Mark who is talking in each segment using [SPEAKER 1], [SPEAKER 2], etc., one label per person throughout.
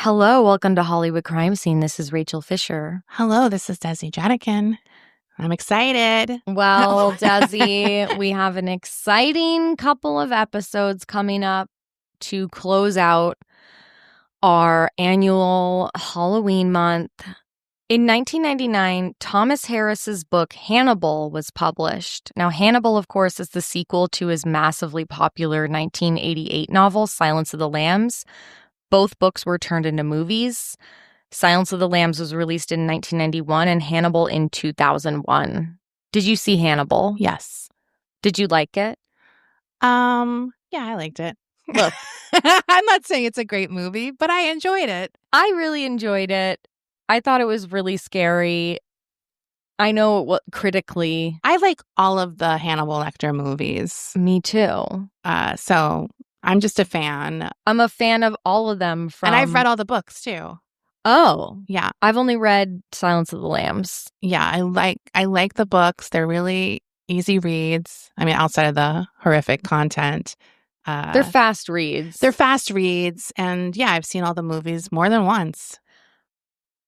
[SPEAKER 1] Hello, welcome to Hollywood Crime Scene. This is Rachel Fisher.
[SPEAKER 2] Hello, this is Desi Jedeikin. I'm excited.
[SPEAKER 1] Well, Desi, we have an exciting couple of episodes coming up to close out our annual Halloween month. In 1999, Thomas Harris's book Hannibal was published. Now, Hannibal, of course, is the sequel to his massively popular 1988 novel, Silence of the Lambs. Both books were turned into movies. Silence of the Lambs was released in 1991 and Hannibal in 2001. Did you see Hannibal?
[SPEAKER 2] Yes.
[SPEAKER 1] Did you like it?
[SPEAKER 2] Yeah, I liked it.
[SPEAKER 1] Look,
[SPEAKER 2] I'm not saying it's a great movie, but I enjoyed it.
[SPEAKER 1] I really enjoyed it. I thought it was really scary. I know what critically.
[SPEAKER 2] I like all of the Hannibal Lecter movies.
[SPEAKER 1] Me too.
[SPEAKER 2] So I'm just a fan.
[SPEAKER 1] I'm a fan of all of them
[SPEAKER 2] And I've read all the books too.
[SPEAKER 1] Oh.
[SPEAKER 2] Yeah.
[SPEAKER 1] I've only read Silence of the Lambs.
[SPEAKER 2] Yeah, I like the books. They're really easy reads. I mean, outside of the horrific content.
[SPEAKER 1] They're fast reads.
[SPEAKER 2] They're fast reads. And yeah, I've seen all the movies more than once.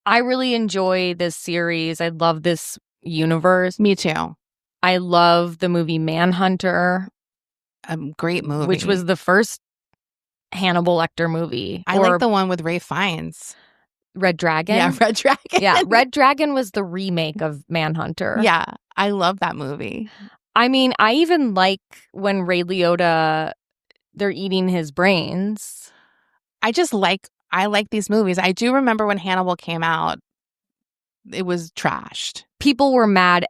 [SPEAKER 1] I really enjoy this series. I love this universe.
[SPEAKER 2] Me too.
[SPEAKER 1] I love the movie Manhunter.
[SPEAKER 2] A great movie.
[SPEAKER 1] Which was the first Hannibal Lecter movie.
[SPEAKER 2] I like the one with Ralph Fiennes.
[SPEAKER 1] Red Dragon?
[SPEAKER 2] Yeah, Red Dragon.
[SPEAKER 1] Yeah, Red Dragon was the remake of Manhunter.
[SPEAKER 2] Yeah, I love that movie.
[SPEAKER 1] I mean, I even like when Ray Liotta, they're eating his brains.
[SPEAKER 2] I like these movies. I do remember when Hannibal came out, it was trashed.
[SPEAKER 1] People were mad.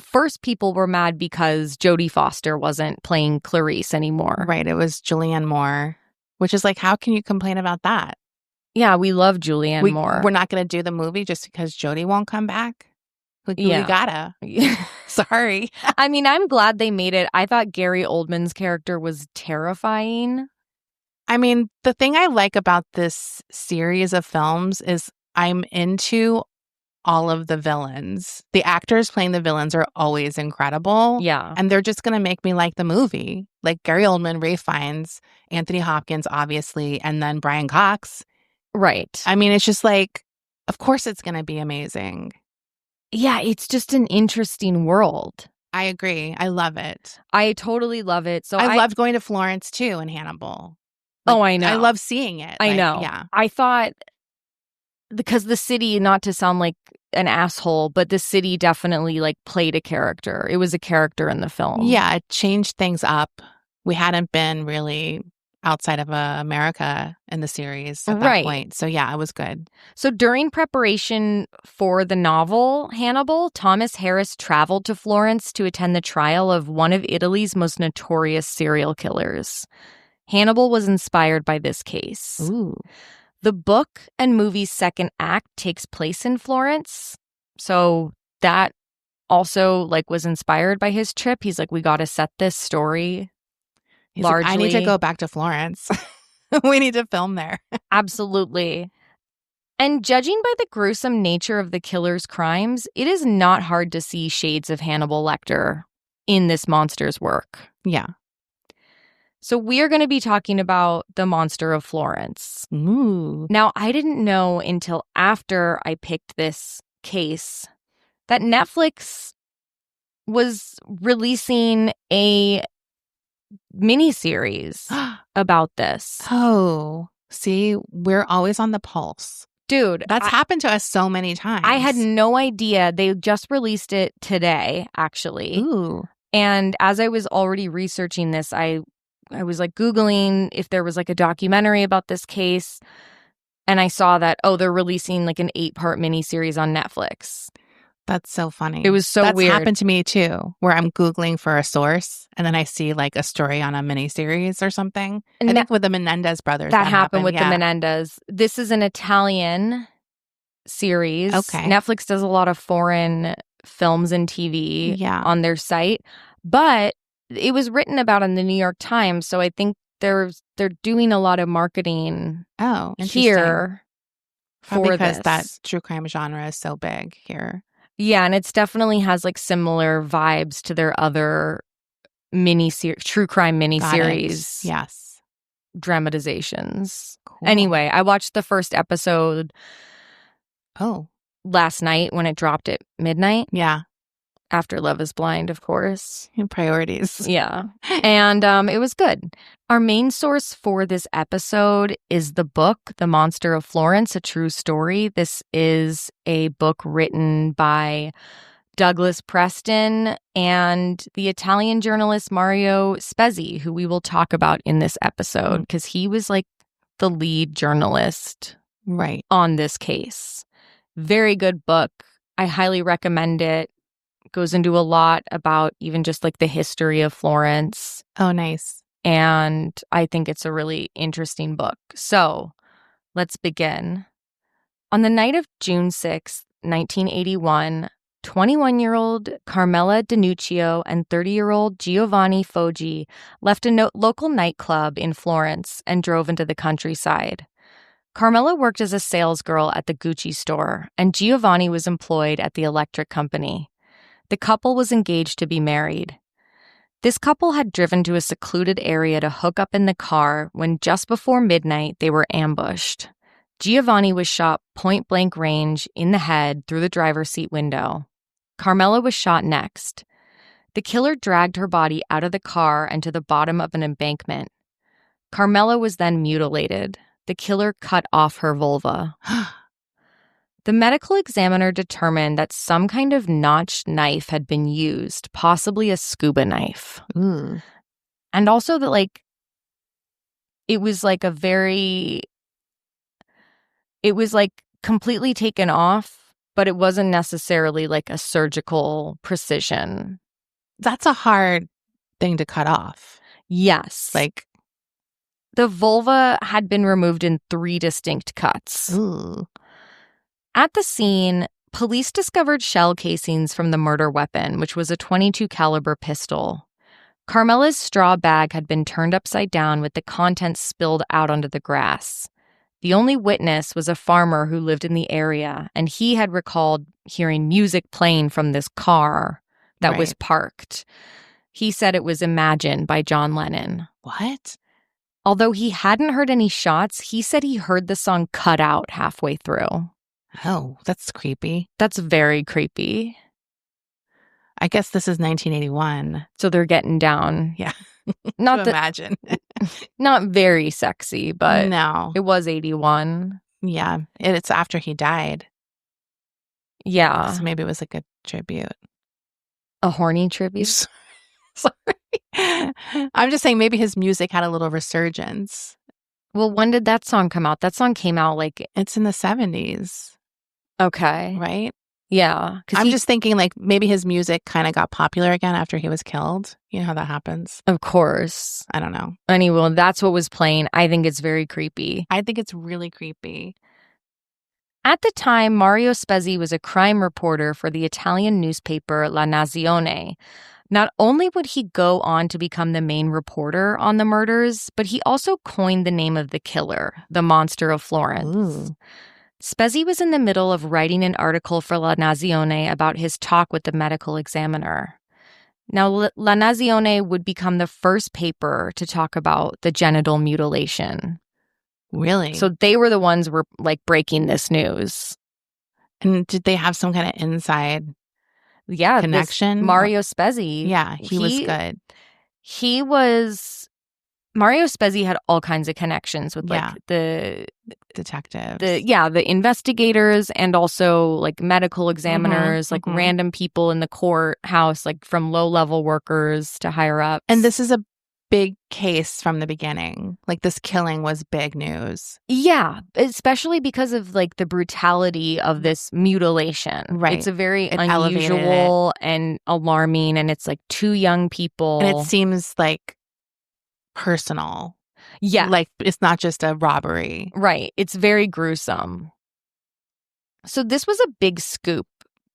[SPEAKER 1] First people were mad because Jodie Foster wasn't playing Clarice anymore.
[SPEAKER 2] Right, it was Julianne Moore, which is like, how can you complain about that?
[SPEAKER 1] Yeah, we love Julianne Moore.
[SPEAKER 2] We're not going to do the movie just because Jodie won't come back? We gotta. Sorry.
[SPEAKER 1] I mean, I'm glad they made it. I thought Gary Oldman's character was terrifying.
[SPEAKER 2] I mean, the thing I like about this series of films is I'm into all of the villains. The actors playing the villains are always incredible.
[SPEAKER 1] Yeah.
[SPEAKER 2] And they're just going to make me like the movie. Like Gary Oldman, Ralph Fiennes, Anthony Hopkins, obviously, and then Brian Cox.
[SPEAKER 1] Right.
[SPEAKER 2] I mean, it's just like, of course it's going to be amazing.
[SPEAKER 1] Yeah, it's just an interesting world.
[SPEAKER 2] I agree. I love it.
[SPEAKER 1] I totally love it. So
[SPEAKER 2] I loved going to Florence, too, in Hannibal.
[SPEAKER 1] Oh, I know.
[SPEAKER 2] I love seeing it.
[SPEAKER 1] I know.
[SPEAKER 2] Yeah.
[SPEAKER 1] I thought, because the city, not to sound like an asshole, but the city definitely like played a character. It was a character in the film.
[SPEAKER 2] Yeah, it changed things up. We hadn't been really outside of America in the series at that point. So yeah, it was good.
[SPEAKER 1] So during preparation for the novel Hannibal, Thomas Harris traveled to Florence to attend the trial of one of Italy's most notorious serial killers. Hannibal was inspired by this case.
[SPEAKER 2] Ooh.
[SPEAKER 1] The book and movie's second act takes place in Florence. So that also was inspired by his trip. He's like, we got to set this story largely.
[SPEAKER 2] Like, I need to go back to Florence. We need to film there.
[SPEAKER 1] Absolutely. And judging by the gruesome nature of the killer's crimes, it is not hard to see shades of Hannibal Lecter in this monster's work.
[SPEAKER 2] Yeah.
[SPEAKER 1] So we are going to be talking about the Monster of Florence.
[SPEAKER 2] Ooh.
[SPEAKER 1] Now, I didn't know until after I picked this case that Netflix was releasing a miniseries about this.
[SPEAKER 2] Oh, see, we're always on the pulse.
[SPEAKER 1] Dude,
[SPEAKER 2] that's happened to us so many times.
[SPEAKER 1] I had no idea. They just released it today, actually.
[SPEAKER 2] Ooh.
[SPEAKER 1] And as I was already researching this, I was Googling if there was a documentary about this case. And I saw that, they're releasing an 8-part miniseries on Netflix.
[SPEAKER 2] That's so funny.
[SPEAKER 1] It was so weird.
[SPEAKER 2] That's happened to me too, where I'm Googling for a source and then I see a story on a miniseries or something. And I think with the Menendez brothers.
[SPEAKER 1] That happened with the Menendez. This is an Italian series.
[SPEAKER 2] Okay.
[SPEAKER 1] Netflix does a lot of foreign films and TV on their site. But it was written about in the New York Times, so I think they're doing a lot of marketing here for
[SPEAKER 2] because
[SPEAKER 1] this.
[SPEAKER 2] That true crime genre is so big here.
[SPEAKER 1] Yeah, and it's definitely has similar vibes to their other true crime miniseries.
[SPEAKER 2] Yes.
[SPEAKER 1] dramatizations.
[SPEAKER 2] Cool.
[SPEAKER 1] Anyway, I watched the first episode last night when it dropped at midnight.
[SPEAKER 2] Yeah.
[SPEAKER 1] After Love is Blind, of course.
[SPEAKER 2] Priorities.
[SPEAKER 1] Yeah. And it was good. Our main source for this episode is the book, The Monster of Florence, A True Story. This is a book written by Douglas Preston and the Italian journalist Mario Spezzi, who we will talk about in this episode, because he was like the lead journalist on this case. Very good book. I highly recommend it. Goes into a lot about even just like the history of Florence.
[SPEAKER 2] Oh, nice.
[SPEAKER 1] And I think it's a really interesting book. So let's begin. On the night of June 6th, 1981, 21-year-old Carmela DiNuccio and 30-year-old Giovanni Foggi left a local nightclub in Florence and drove into the countryside. Carmela worked as a salesgirl at the Gucci store, and Giovanni was employed at the electric company. The couple was engaged to be married. This couple had driven to a secluded area to hook up in the car when just before midnight they were ambushed. Giovanni was shot point-blank range in the head through the driver's seat window. Carmela was shot next. The killer dragged her body out of the car and to the bottom of an embankment. Carmela was then mutilated. The killer cut off her vulva. The medical examiner determined that some kind of notched knife had been used, possibly a scuba knife.
[SPEAKER 2] Mm.
[SPEAKER 1] And also that, it was completely taken off, but it wasn't necessarily like a surgical precision.
[SPEAKER 2] That's a hard thing to cut off.
[SPEAKER 1] Yes. The vulva had been removed in 3 distinct cuts.
[SPEAKER 2] Ooh.
[SPEAKER 1] At the scene, police discovered shell casings from the murder weapon, which was a .22 caliber pistol. Carmela's straw bag had been turned upside down with the contents spilled out onto the grass. The only witness was a farmer who lived in the area, and he had recalled hearing music playing from this car that was parked. He said it was Imagine by John Lennon.
[SPEAKER 2] What?
[SPEAKER 1] Although he hadn't heard any shots, he said he heard the song cut out halfway through.
[SPEAKER 2] Oh, that's creepy.
[SPEAKER 1] That's very creepy.
[SPEAKER 2] I guess this is 1981.
[SPEAKER 1] So they're getting down.
[SPEAKER 2] Yeah.
[SPEAKER 1] Not
[SPEAKER 2] Imagine.
[SPEAKER 1] Not very sexy, but
[SPEAKER 2] no.
[SPEAKER 1] It was 81.
[SPEAKER 2] Yeah. It's after he died.
[SPEAKER 1] Yeah.
[SPEAKER 2] So maybe it was like a tribute.
[SPEAKER 1] A horny tribute?
[SPEAKER 2] Sorry. I'm just saying maybe his music had a little resurgence.
[SPEAKER 1] Well, when did that song come out? That song came out
[SPEAKER 2] It's in the 70s.
[SPEAKER 1] Okay.
[SPEAKER 2] Right?
[SPEAKER 1] Yeah.
[SPEAKER 2] I'm just thinking maybe his music kind of got popular again after he was killed. You know how that happens?
[SPEAKER 1] Of course.
[SPEAKER 2] I don't know.
[SPEAKER 1] Anyway, that's what was playing. I think it's very creepy.
[SPEAKER 2] I think it's really creepy.
[SPEAKER 1] At the time, Mario Spezzi was a crime reporter for the Italian newspaper La Nazione. Not only would he go on to become the main reporter on the murders, but he also coined the name of the killer, the Monster of Florence.
[SPEAKER 2] Ooh.
[SPEAKER 1] Spezzi was in the middle of writing an article for La Nazione about his talk with the medical examiner. Now, La Nazione would become the first paper to talk about the genital mutilation.
[SPEAKER 2] Really?
[SPEAKER 1] So they were the ones who were breaking this news.
[SPEAKER 2] And did they have some kind of inside connection?
[SPEAKER 1] Mario Spezzi.
[SPEAKER 2] Yeah, he was good.
[SPEAKER 1] Mario Spezzi had all kinds of connections with the
[SPEAKER 2] detectives.
[SPEAKER 1] The investigators and also medical examiners, random people in the courthouse, from low-level workers to higher ups.
[SPEAKER 2] And this is a big case from the beginning. This killing was big news.
[SPEAKER 1] Yeah, especially because of the brutality of this mutilation.
[SPEAKER 2] Right.
[SPEAKER 1] It's a very unusual and alarming, and it's 2 young people.
[SPEAKER 2] And it seems personal.
[SPEAKER 1] Yeah.
[SPEAKER 2] It's not just a robbery.
[SPEAKER 1] Right. It's very gruesome. So this was a big scoop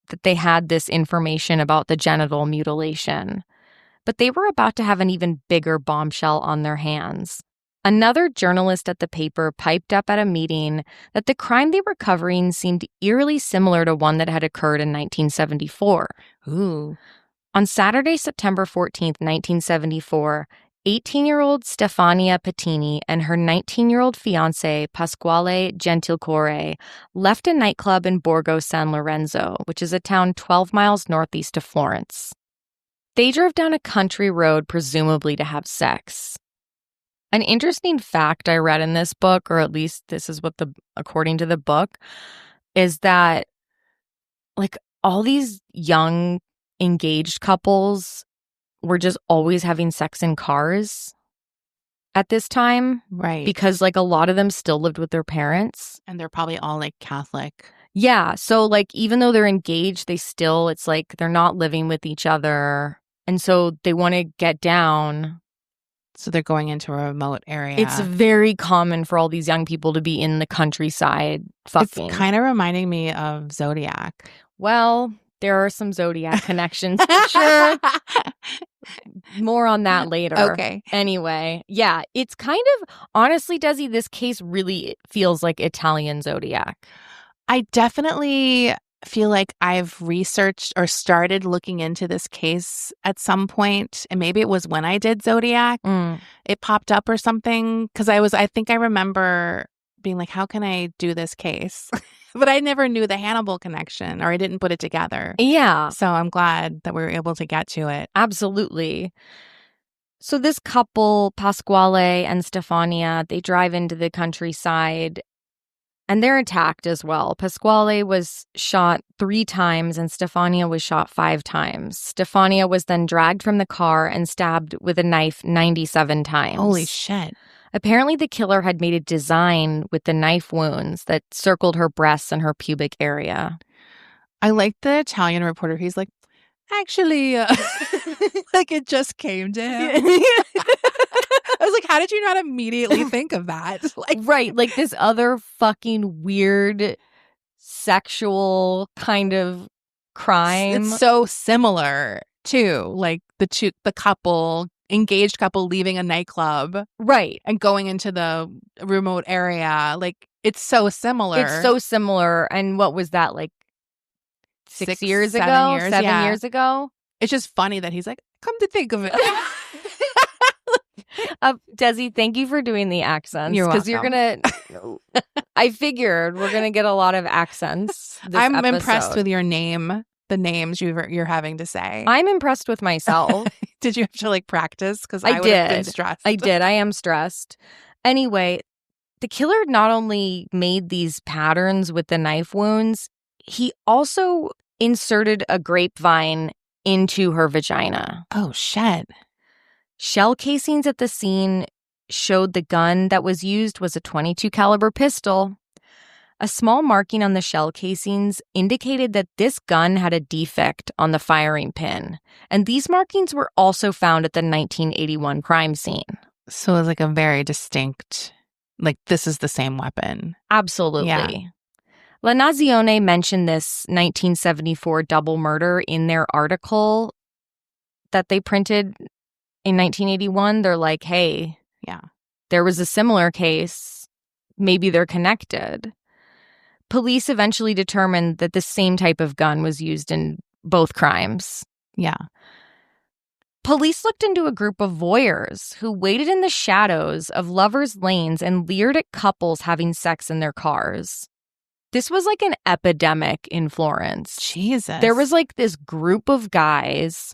[SPEAKER 1] that they had this information about the genital mutilation. But they were about to have an even bigger bombshell on their hands. Another journalist at the paper piped up at a meeting that the crime they were covering seemed eerily similar to one that had occurred in 1974.
[SPEAKER 2] Ooh.
[SPEAKER 1] On Saturday, September 14th, 1974, 18-year-old Stefania Pettini and her 19-year-old fiancé, Pasquale Gentilcore, left a nightclub in Borgo San Lorenzo, which is a town 12 miles northeast of Florence. They drove down a country road, presumably to have sex. An interesting fact I read in this book, or at least this is what according to the book, is that like all these young engaged couples were just always having sex in cars at this time.
[SPEAKER 2] Right.
[SPEAKER 1] Because like a lot of them still lived with their parents.
[SPEAKER 2] And they're probably all like Catholic.
[SPEAKER 1] Yeah. So like even though they're engaged, it's like they're not living with each other. And so they want to get down.
[SPEAKER 2] So they're going into a remote area.
[SPEAKER 1] It's very common for all these young people to be in the countryside fucking.
[SPEAKER 2] It's kind of reminding me of Zodiac.
[SPEAKER 1] Well, there are some Zodiac connections for sure. More on that later.
[SPEAKER 2] Okay.
[SPEAKER 1] Anyway, yeah, it's kind of, honestly, Desi, this case really feels like Italian Zodiac.
[SPEAKER 2] I definitely feel like I've researched or started looking into this case at some point, and maybe it was when I did Zodiac. It popped up or something, because I think I remember being like, how can I do this case? But I never knew the Hannibal connection, or I didn't put it together.
[SPEAKER 1] Yeah.
[SPEAKER 2] So I'm glad that we were able to get to it.
[SPEAKER 1] Absolutely. So this couple, Pasquale and Stefania, they drive into the countryside and they're attacked as well. Pasquale was shot 3 times and Stefania was shot 5 times. Stefania was then dragged from the car and stabbed with a knife 97 times.
[SPEAKER 2] Holy shit.
[SPEAKER 1] Apparently, the killer had made a design with the knife wounds that circled her breasts and her pubic area.
[SPEAKER 2] I like the Italian reporter. He's like, actually, like it just came to him. I was like, how did you not immediately think of that? Like,
[SPEAKER 1] right, like this other fucking weird sexual kind of crime.
[SPEAKER 2] It's so similar too. Like the engaged couple leaving a nightclub,
[SPEAKER 1] right,
[SPEAKER 2] and going into the remote area. Like it's so similar.
[SPEAKER 1] It's so similar. And what was that, like 6 years ago? 7 years ago?
[SPEAKER 2] It's just funny that he's like, come to think of it.
[SPEAKER 1] Desi, thank you for doing the accents.
[SPEAKER 2] You're welcome.
[SPEAKER 1] Because you're gonna. I figured we're gonna get a lot of accents.
[SPEAKER 2] I'm
[SPEAKER 1] episode.
[SPEAKER 2] Impressed with your name. The names you're having to say.
[SPEAKER 1] I'm impressed with myself.
[SPEAKER 2] Did you have to like practice? Because
[SPEAKER 1] I
[SPEAKER 2] would have been
[SPEAKER 1] did.
[SPEAKER 2] stressed.
[SPEAKER 1] I did. I am stressed. Anyway, the killer not only made these patterns with the knife wounds, he also inserted a grapevine into her vagina.
[SPEAKER 2] Oh, shit.
[SPEAKER 1] Shell casings at the scene showed the gun that was used was a .22 caliber pistol. A small marking on the shell casings indicated that this gun had a defect on the firing pin, and these markings were also found at the 1981 crime scene.
[SPEAKER 2] So it was like a very distinct, like this is the same weapon.
[SPEAKER 1] Absolutely.
[SPEAKER 2] Yeah.
[SPEAKER 1] La Nazione mentioned this 1974 double murder in their article that they printed in 1981. They're like, hey,
[SPEAKER 2] yeah,
[SPEAKER 1] there was a similar case. Maybe they're connected. Police eventually determined that the same type of gun was used in both crimes.
[SPEAKER 2] Yeah.
[SPEAKER 1] Police looked into a group of voyeurs who waited in the shadows of lovers' lanes and leered at couples having sex in their cars. This was like an epidemic in Florence.
[SPEAKER 2] Jesus.
[SPEAKER 1] There was like this group of guys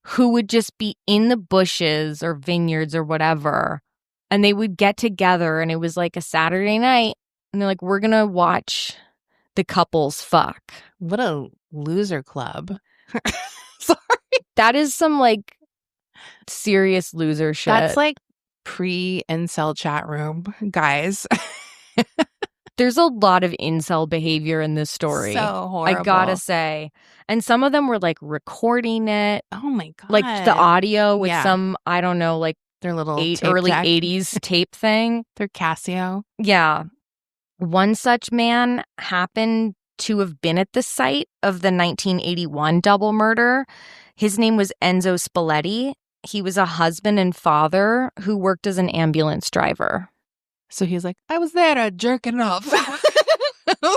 [SPEAKER 1] who would just be in the bushes or vineyards or whatever, and they would get together, and it was like a Saturday night. And they're like, we're going to watch the couples fuck.
[SPEAKER 2] What a loser club.
[SPEAKER 1] Sorry. That is some like serious loser shit.
[SPEAKER 2] That's like pre-incel chat room, guys.
[SPEAKER 1] There's a lot of incel behavior in this story.
[SPEAKER 2] So horrible.
[SPEAKER 1] I gotta say. And some of them were like recording it.
[SPEAKER 2] Oh my God.
[SPEAKER 1] Like the audio with some, I don't know, like
[SPEAKER 2] their little
[SPEAKER 1] early 80s tape thing.
[SPEAKER 2] Their Casio.
[SPEAKER 1] Yeah. One such man happened to have been at the site of the 1981 double murder. His name was Enzo Spalletti. He was a husband and father who worked as an ambulance driver.
[SPEAKER 2] So he's like, I was there jerking off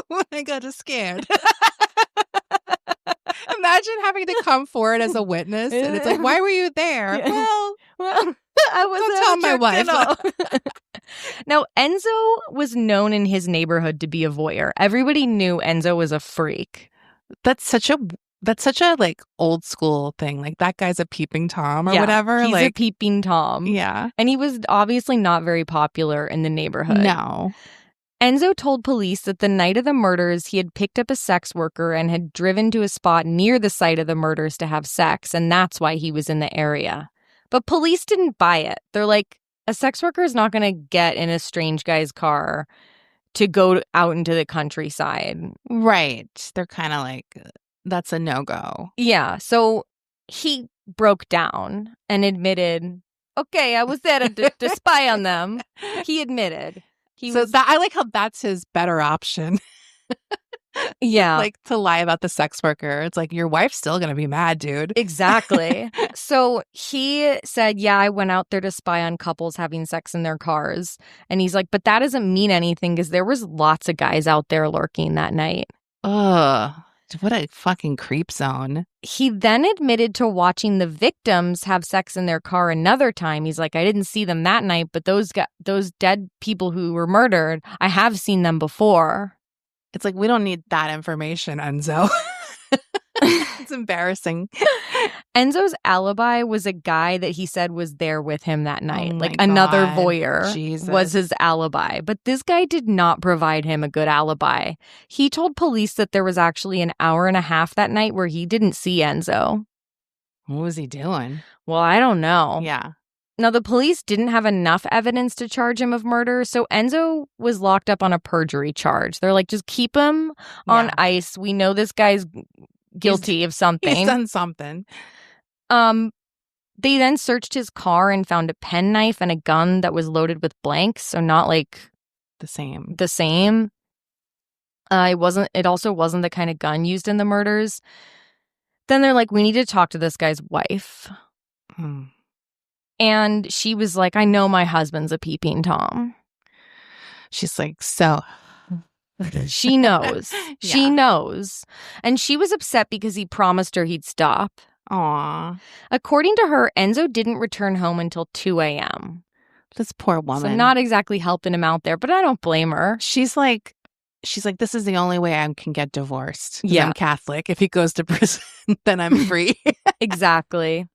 [SPEAKER 2] when I got scared. Imagine having to come forward as a witness. And it's like, why were you there?
[SPEAKER 1] Yeah.
[SPEAKER 2] Well,
[SPEAKER 1] I was
[SPEAKER 2] Don't tell my
[SPEAKER 1] wife. Now, Enzo was known in his neighborhood to be a voyeur. Everybody knew Enzo was a freak.
[SPEAKER 2] That's such a like old school thing. Like that guy's a peeping Tom or whatever.
[SPEAKER 1] He's
[SPEAKER 2] like
[SPEAKER 1] a peeping Tom.
[SPEAKER 2] Yeah.
[SPEAKER 1] And he was obviously not very popular in the neighborhood.
[SPEAKER 2] No.
[SPEAKER 1] Enzo told police that the night of the murders, he had picked up a sex worker and had driven to a spot near the site of the murders to have sex, and that's why he was in the area. But police didn't buy it. They're like, a sex worker is not going to get in a strange guy's car to go out into the countryside.
[SPEAKER 2] Right. They're kind of like, that's a no-go.
[SPEAKER 1] Yeah. So he broke down and admitted, okay, I was there to spy on them. He admitted.
[SPEAKER 2] I like how that's his better option.
[SPEAKER 1] Yeah.
[SPEAKER 2] Like to lie about the sex worker. It's like, your wife's still going to be mad, dude.
[SPEAKER 1] Exactly. So he said, yeah, I went out there to spy on couples having sex in their cars. And he's like, but that doesn't mean anything because there was lots of guys out there lurking that night.
[SPEAKER 2] Ugh. What a fucking creep zone.
[SPEAKER 1] He then admitted to watching the victims have sex in their car another time. He's like, I didn't see them that night, but those dead people who were murdered, I have seen them before.
[SPEAKER 2] It's like, we don't need that information, Enzo. It's embarrassing.
[SPEAKER 1] Enzo's alibi was a guy that he said was there with him that night.
[SPEAKER 2] Oh
[SPEAKER 1] another
[SPEAKER 2] God.
[SPEAKER 1] voyeur
[SPEAKER 2] Jesus.
[SPEAKER 1] was his alibi. But this guy did not provide him a good alibi. He told police that there was actually an hour and a half that night where he didn't see Enzo.
[SPEAKER 2] What was he doing?
[SPEAKER 1] Well, I don't know.
[SPEAKER 2] Yeah.
[SPEAKER 1] Now, the police didn't have enough evidence to charge him of murder, so Enzo was locked up on a perjury charge. They're like, just keep him on ice. We know this guy's guilty of something.
[SPEAKER 2] He's done something.
[SPEAKER 1] They then searched his car and found a penknife and a gun that was loaded with blanks, so not like
[SPEAKER 2] the same.
[SPEAKER 1] It also wasn't the kind of gun used in the murders. Then they're like, we need to talk to this guy's wife. And she was like, I know my husband's a peeping Tom.
[SPEAKER 2] She's like, so.
[SPEAKER 1] She knows.
[SPEAKER 2] Yeah.
[SPEAKER 1] She knows. And she was upset because he promised her he'd stop.
[SPEAKER 2] Aw.
[SPEAKER 1] According to her, Enzo didn't return home until 2 a.m.
[SPEAKER 2] This poor woman.
[SPEAKER 1] So not exactly helping him out there, but I don't blame her.
[SPEAKER 2] She's like, this is the only way I can get divorced.
[SPEAKER 1] Yeah.
[SPEAKER 2] I'm Catholic. If he goes to prison, then I'm free.
[SPEAKER 1] Exactly.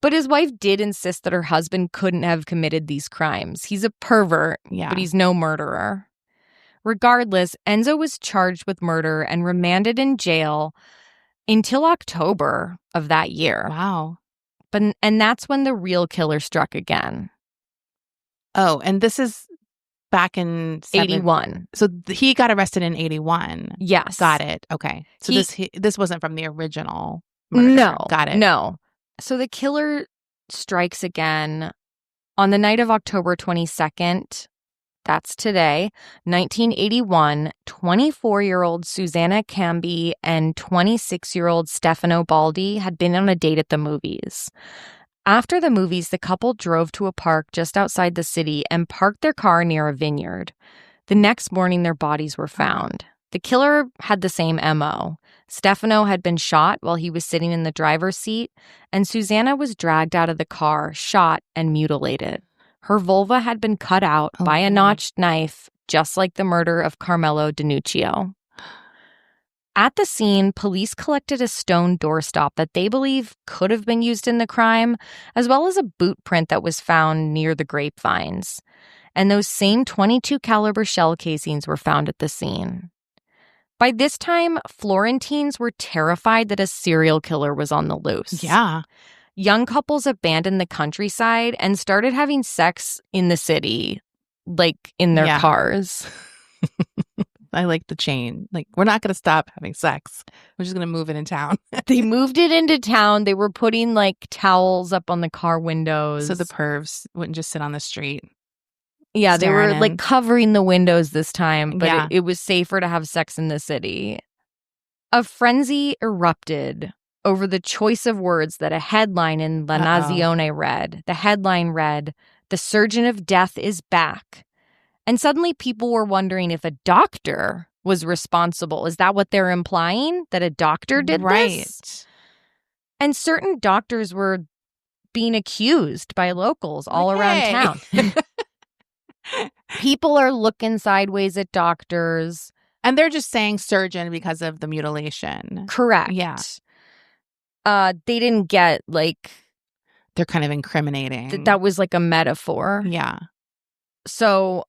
[SPEAKER 1] But his wife did insist that her husband couldn't have committed these crimes. He's a pervert, but he's no murderer. Regardless, Enzo was charged with murder and remanded in jail until October of that year.
[SPEAKER 2] Wow.
[SPEAKER 1] And that's when the real killer struck again.
[SPEAKER 2] Oh, and this is back in
[SPEAKER 1] 81.
[SPEAKER 2] So he got arrested in 81.
[SPEAKER 1] Yes.
[SPEAKER 2] Got it. Okay. So this wasn't from the original murder.
[SPEAKER 1] No.
[SPEAKER 2] Got it.
[SPEAKER 1] No. So the killer strikes again on the night of October 22nd. That's today, 1981, 24-year-old Susanna Camby and 26-year-old Stefano Baldi had been on a date at the movies. After the movies, the couple drove to a park just outside the city and parked their car near a vineyard. The next morning, their bodies were found. The killer had the same MO. Stefano had been shot while he was sitting in the driver's seat, and Susanna was dragged out of the car, shot and mutilated. Her vulva had been cut out by a notched knife, just like the murder of Carmelo Danuccio. At the scene, police collected a stone doorstop that they believe could have been used in the crime, as well as a boot print that was found near the grapevines. And those same .22 caliber shell casings were found at the scene. By this time, Florentines were terrified that a serial killer was on the loose.
[SPEAKER 2] Yeah.
[SPEAKER 1] Young couples abandoned the countryside and started having sex in the city, like in their cars.
[SPEAKER 2] I like the chain. Like, we're not going to stop having sex. We're just going to move it in town.
[SPEAKER 1] They moved it into town. They were putting like towels up on the car windows.
[SPEAKER 2] So the pervs wouldn't just sit on the street.
[SPEAKER 1] Yeah, they were like covering the windows this time, but
[SPEAKER 2] Yeah.
[SPEAKER 1] it was safer to have sex in the city. A frenzy erupted over the choice of words that a headline in La Nazione read. The headline read, "The Surgeon of Death is back." And suddenly people were wondering if a doctor was responsible. Is that what they're implying? That a doctor did this? And certain doctors were being accused by locals all around
[SPEAKER 2] hey.
[SPEAKER 1] town. People are looking sideways at doctors.
[SPEAKER 2] And they're just saying surgeon because of the mutilation.
[SPEAKER 1] Correct.
[SPEAKER 2] Yeah.
[SPEAKER 1] They didn't get, like...
[SPEAKER 2] They're kind of incriminating.
[SPEAKER 1] That was like a metaphor.
[SPEAKER 2] Yeah.
[SPEAKER 1] So,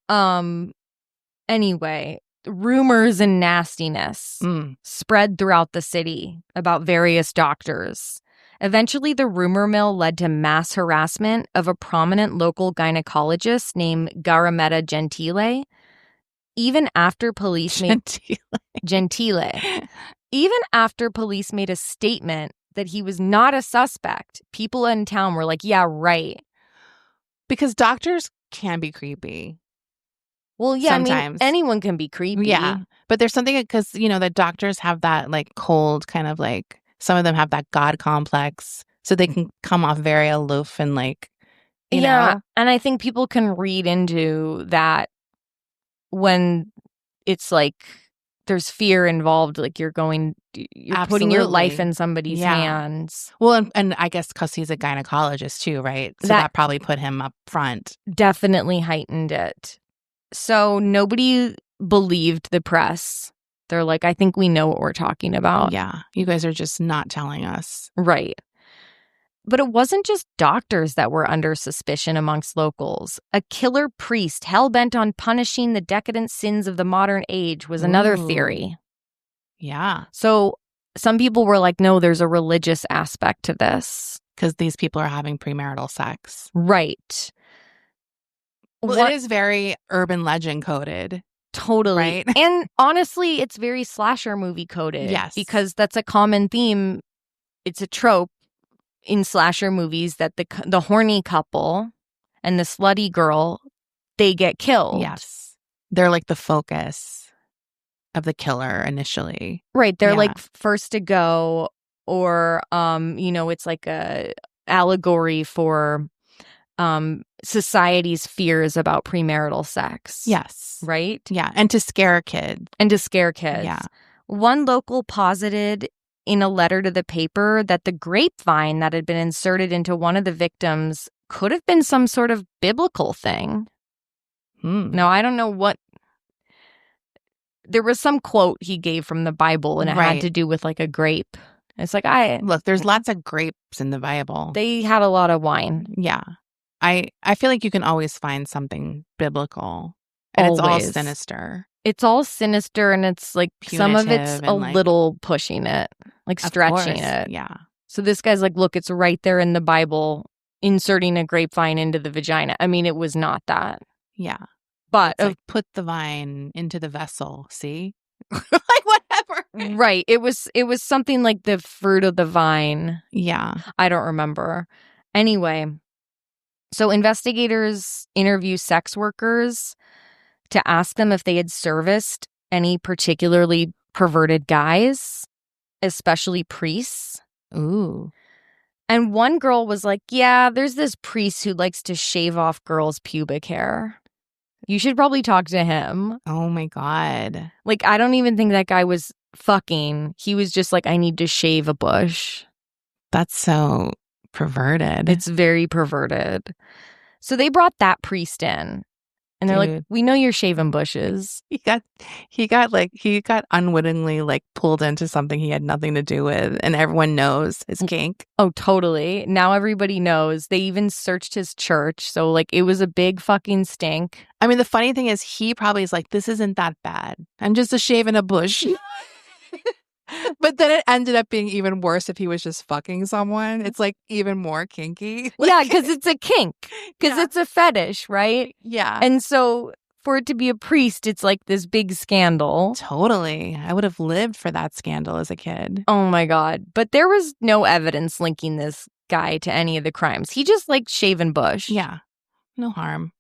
[SPEAKER 1] anyway, rumors and nastiness spread throughout the city about various doctors. Eventually, the rumor mill led to mass harassment of a prominent local gynecologist named Garametta Gentile. Even after police Gentile. Even after police made a statement that he was not a suspect, people in town were like, yeah, right.
[SPEAKER 2] Because doctors can be creepy.
[SPEAKER 1] Well, yeah,
[SPEAKER 2] sometimes.
[SPEAKER 1] I mean, anyone can be creepy.
[SPEAKER 2] Yeah. But there's something, because, you know, the doctors have that, like, cold kind of, like, some of them have that God complex. So they can come off very aloof and, like, you know.
[SPEAKER 1] And I think people can read into that when it's like there's fear involved, like you're putting your life in somebody's hands.
[SPEAKER 2] Well, and I guess because he's a gynecologist too, right? So that probably put him up front.
[SPEAKER 1] Definitely heightened it. So nobody believed the press. They're like, I think we know what we're talking about.
[SPEAKER 2] Yeah, you guys are just not telling us.
[SPEAKER 1] Right. But it wasn't just doctors that were under suspicion amongst locals. A killer priest hell-bent on punishing the decadent sins of the modern age was another theory.
[SPEAKER 2] Yeah.
[SPEAKER 1] So some people were like, no, there's a religious aspect to this.
[SPEAKER 2] Because these people are having premarital sex.
[SPEAKER 1] Right.
[SPEAKER 2] Well, it is very urban legend coded.
[SPEAKER 1] Totally.
[SPEAKER 2] Right?
[SPEAKER 1] And honestly, it's very slasher movie coded.
[SPEAKER 2] Yes.
[SPEAKER 1] Because that's a common theme. It's a trope in slasher movies that the horny couple and the slutty girl, they get killed.
[SPEAKER 2] Yes. They're like the focus of the killer initially.
[SPEAKER 1] Right. They're like first to go, or, you know, it's like a allegory for society's fears about premarital sex.
[SPEAKER 2] Yes.
[SPEAKER 1] Right?
[SPEAKER 2] Yeah. And to scare kids.
[SPEAKER 1] Yeah. One local posited in a letter to the paper that the grapevine that had been inserted into one of the victims could have been some sort of biblical thing. Now, I don't know what... There was some quote he gave from the Bible, and it had to do with like a grape. It's like,
[SPEAKER 2] Look, there's lots of grapes in the Bible.
[SPEAKER 1] They had a lot of wine.
[SPEAKER 2] Yeah. I feel like you can always find something biblical. And
[SPEAKER 1] Always.
[SPEAKER 2] It's all sinister.
[SPEAKER 1] It's all sinister, and it's like
[SPEAKER 2] Punitive,
[SPEAKER 1] some of it's a little pushing it, like stretching it.
[SPEAKER 2] Yeah.
[SPEAKER 1] So this guy's like, look, it's right there in the Bible, inserting a grapevine into the vagina. I mean, it was not that.
[SPEAKER 2] Yeah.
[SPEAKER 1] But
[SPEAKER 2] like, put the vine into the vessel, see? Like, whatever.
[SPEAKER 1] Right. It was something like the fruit of the vine.
[SPEAKER 2] Yeah.
[SPEAKER 1] I don't remember. Anyway, so investigators interview sex workers to ask them if they had serviced any particularly perverted guys, especially priests.
[SPEAKER 2] Ooh.
[SPEAKER 1] And one girl was like, yeah, there's this priest who likes to shave off girls' pubic hair. You should probably talk to him.
[SPEAKER 2] Oh my God.
[SPEAKER 1] Like, I don't even think that guy was fucking. He was just like, I need to shave a bush.
[SPEAKER 2] That's so perverted.
[SPEAKER 1] It's very perverted. So they brought that priest in. And they're like, we know you're shaving bushes.
[SPEAKER 2] He got unwittingly like pulled into something he had nothing to do with, and everyone knows his kink.
[SPEAKER 1] Oh, totally. Now everybody knows. They even searched his church. So like it was a big fucking stink.
[SPEAKER 2] I mean, the funny thing is he probably is like, this isn't that bad. I'm just a shaving a bush. But then it ended up being even worse if he was just fucking someone. It's like even more kinky. Like,
[SPEAKER 1] yeah, because it's a kink. Because it's a fetish, right?
[SPEAKER 2] Yeah.
[SPEAKER 1] And so for it to be a priest, it's like this big scandal.
[SPEAKER 2] Totally. I would have lived for that scandal as a kid.
[SPEAKER 1] Oh my God. But there was no evidence linking this guy to any of the crimes. He just liked shaving bush.
[SPEAKER 2] Yeah. No harm.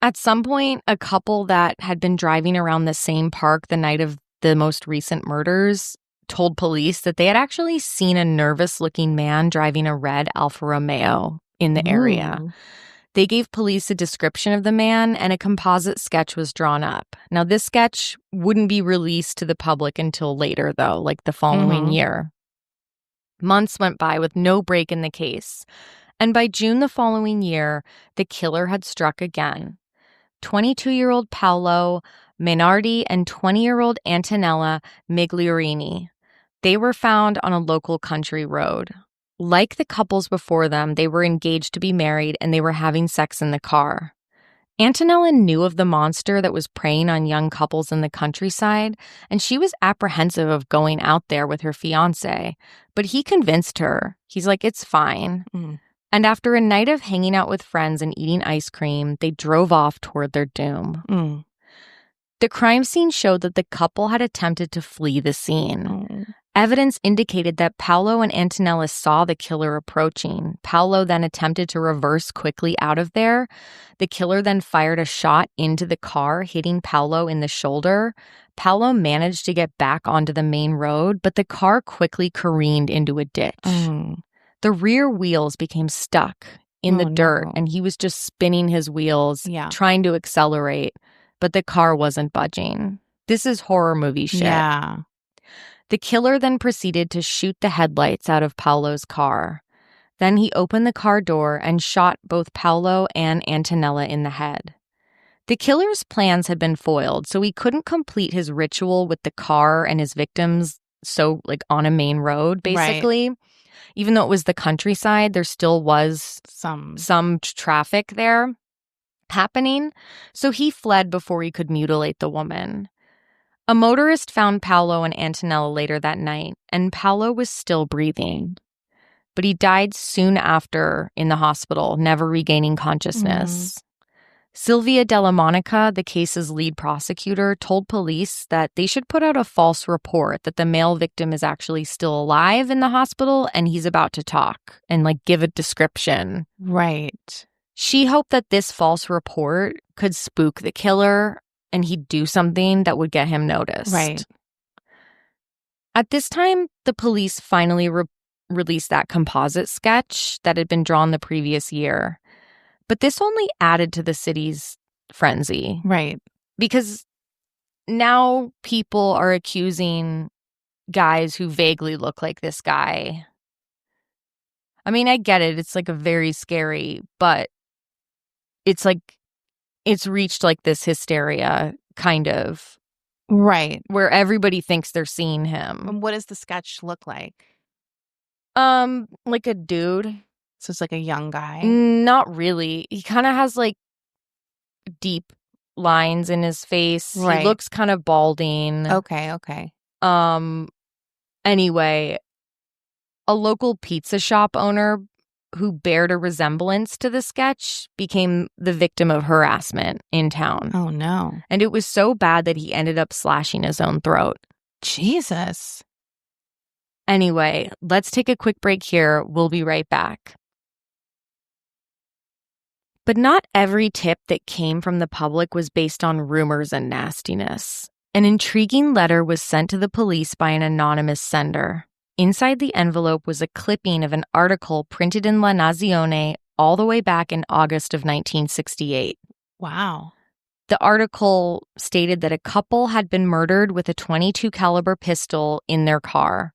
[SPEAKER 1] At some point, a couple that had been driving around the same park the night of the most recent murders told police that they had actually seen a nervous-looking man driving a red Alfa Romeo in the area. They gave police a description of the man, and a composite sketch was drawn up. Now, this sketch wouldn't be released to the public until later, though, like the following year. Months went by with no break in the case. And by June the following year, the killer had struck again. 22-year-old Paolo Mainardi and 20-year-old Antonella Migliorini. They were found on a local country road. Like the couples before them, they were engaged to be married and they were having sex in the car. Antonella knew of the monster that was preying on young couples in the countryside, and she was apprehensive of going out there with her fiancé. But he convinced her. He's like, it's fine. And after a night of hanging out with friends and eating ice cream, they drove off toward their doom. The crime scene showed that the couple had attempted to flee the scene. Evidence indicated that Paolo and Antonella saw the killer approaching. Paolo then attempted to reverse quickly out of there. The killer then fired a shot into the car, hitting Paolo in the shoulder. Paolo managed to get back onto the main road, but the car quickly careened into a ditch. The rear wheels became stuck in the dirt, and he was just spinning his wheels, trying to accelerate, but the car wasn't budging. This is horror movie shit.
[SPEAKER 2] Yeah.
[SPEAKER 1] The killer then proceeded to shoot the headlights out of Paolo's car. Then he opened the car door and shot both Paolo and Antonella in the head. The killer's plans had been foiled, so he couldn't complete his ritual with the car and his victims on a main road, basically. Right. Even though it was the countryside, there still was some traffic there happening. So he fled before he could mutilate the woman. A motorist found Paolo and Antonella later that night, and Paolo was still breathing. But he died soon after in the hospital, never regaining consciousness. Silvia Della Monica, the case's lead prosecutor, told police that they should put out a false report that the male victim is actually still alive in the hospital and he's about to talk and give a description.
[SPEAKER 2] Right.
[SPEAKER 1] She hoped that this false report could spook the killer and he'd do something that would get him noticed.
[SPEAKER 2] Right.
[SPEAKER 1] At this time, the police finally released that composite sketch that had been drawn the previous year. But this only added to the city's frenzy.
[SPEAKER 2] Right.
[SPEAKER 1] Because now people are accusing guys who vaguely look like this guy. I mean, I get it. It's a very scary, but it's it's reached this hysteria kind of.
[SPEAKER 2] Right.
[SPEAKER 1] Where everybody thinks they're seeing him.
[SPEAKER 2] And what does the sketch look like?
[SPEAKER 1] Like a dude.
[SPEAKER 2] So it's a young guy?
[SPEAKER 1] Not really. He kind of has deep lines in his face. Right. He looks kind of balding.
[SPEAKER 2] Okay.
[SPEAKER 1] Anyway, a local pizza shop owner who bared a resemblance to the sketch became the victim of harassment in town.
[SPEAKER 2] Oh, no.
[SPEAKER 1] And it was so bad that he ended up slashing his own throat.
[SPEAKER 2] Jesus.
[SPEAKER 1] Anyway, let's take a quick break here. We'll be right back. But not every tip that came from the public was based on rumors and nastiness. An intriguing letter was sent to the police by an anonymous sender. Inside the envelope was a clipping of an article printed in La Nazione all the way back in August of 1968.
[SPEAKER 2] Wow.
[SPEAKER 1] The article stated that a couple had been murdered with a .22 caliber pistol in their car.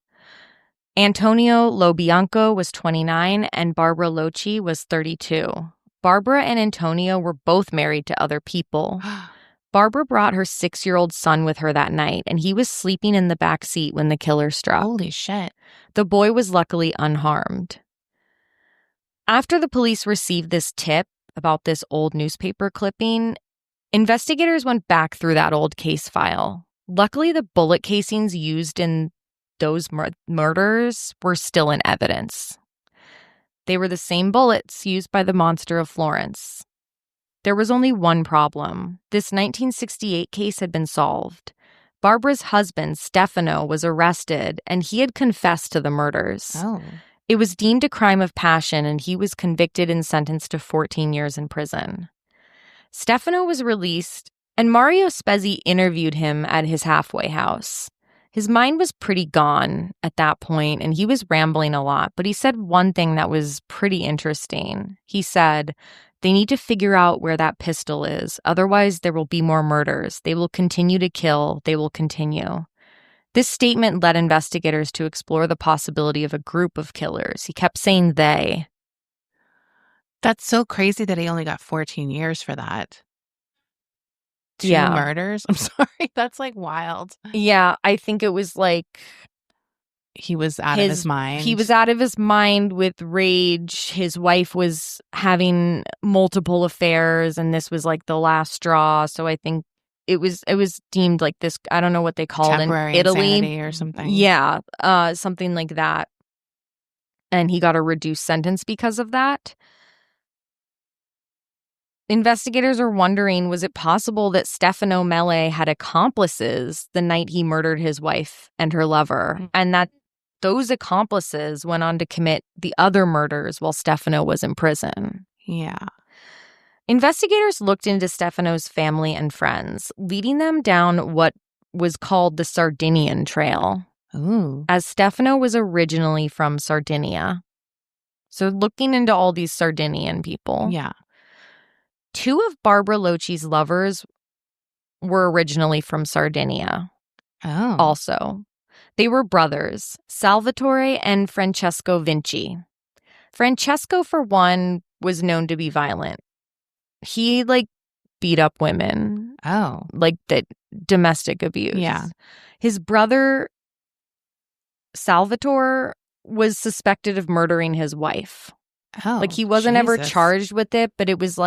[SPEAKER 1] Antonio Lobianco was 29 and Barbara Loci was 32. Barbara and Antonio were both married to other people. Barbara brought her 6-year-old son with her that night, and he was sleeping in the back seat when the killer struck.
[SPEAKER 2] Holy shit.
[SPEAKER 1] The boy was luckily unharmed. After the police received this tip about this old newspaper clipping, investigators went back through that old case file. Luckily, the bullet casings used in those murders were still in evidence. They were the same bullets used by the monster of Florence. There was only one problem. This 1968 case had been solved. Barbara's husband, Stefano, was arrested, and he had confessed to the murders.
[SPEAKER 2] Oh.
[SPEAKER 1] It was deemed a crime of passion, and he was convicted and sentenced to 14 years in prison. Stefano was released, and Mario Spezzi interviewed him at his halfway house. His mind was pretty gone at that point, and he was rambling a lot, but he said one thing that was pretty interesting. He said, "They need to figure out where that pistol is. Otherwise, there will be more murders. They will continue to kill. They will continue." This statement led investigators to explore the possibility of a group of killers. He kept saying they.
[SPEAKER 2] That's so crazy that he only got 14 years for that. 2
[SPEAKER 1] Yeah.
[SPEAKER 2] murders? I'm sorry. That's, like, wild.
[SPEAKER 1] Yeah, I think it was like
[SPEAKER 2] He was out of his mind.
[SPEAKER 1] He was out of his mind with rage. His wife was having multiple affairs, and this was like the last straw. So I think it was deemed like this. I don't know what they called
[SPEAKER 2] temporary
[SPEAKER 1] in Italy
[SPEAKER 2] insanity or something.
[SPEAKER 1] Yeah, something like that. And he got a reduced sentence because of that. Investigators are wondering, was it possible that Stefano Mele had accomplices the night he murdered his wife and her lover, and that those accomplices went on to commit the other murders while Stefano was in prison?
[SPEAKER 2] Yeah.
[SPEAKER 1] Investigators looked into Stefano's family and friends, leading them down what was called the Sardinian Trail,
[SPEAKER 2] Ooh.
[SPEAKER 1] as Stefano was originally from Sardinia. So looking into all these Sardinian people.
[SPEAKER 2] Yeah.
[SPEAKER 1] 2 of Barbara Loci's lovers were originally from Sardinia.
[SPEAKER 2] Oh.
[SPEAKER 1] Also, they were brothers, Salvatore and Francesco Vinci. Francesco, for one, was known to be violent. He, beat up women.
[SPEAKER 2] Oh.
[SPEAKER 1] The domestic abuse.
[SPEAKER 2] Yeah.
[SPEAKER 1] His brother, Salvatore, was suspected of murdering his wife.
[SPEAKER 2] Oh,
[SPEAKER 1] he wasn't ever
[SPEAKER 2] Jesus.
[SPEAKER 1] charged with it, but it was,